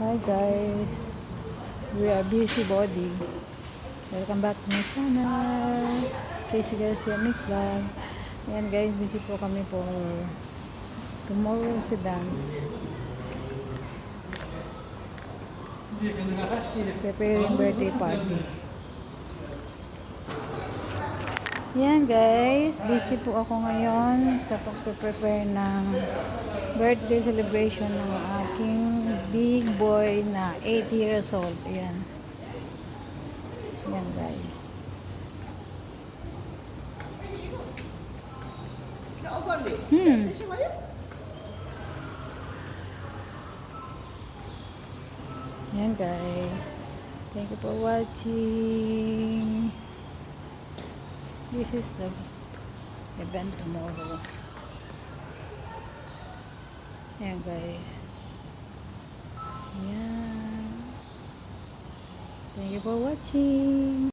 Hi guys, we are Busy Body. Welcome back to my channel. Casey Garcia Mix Vlog. Ayan guys, busy po kami for tomorrow's event. Preparing birthday party. Ayan guys, busy po ako ngayon sa pagpe-prepare ng birthday celebration ng aking big boy na 8 years old. Ayan. Ayan guys. Ayan guys. Thank you for watching. This is the event tomorrow. Ayan guys. Ayan. Thank you for watching.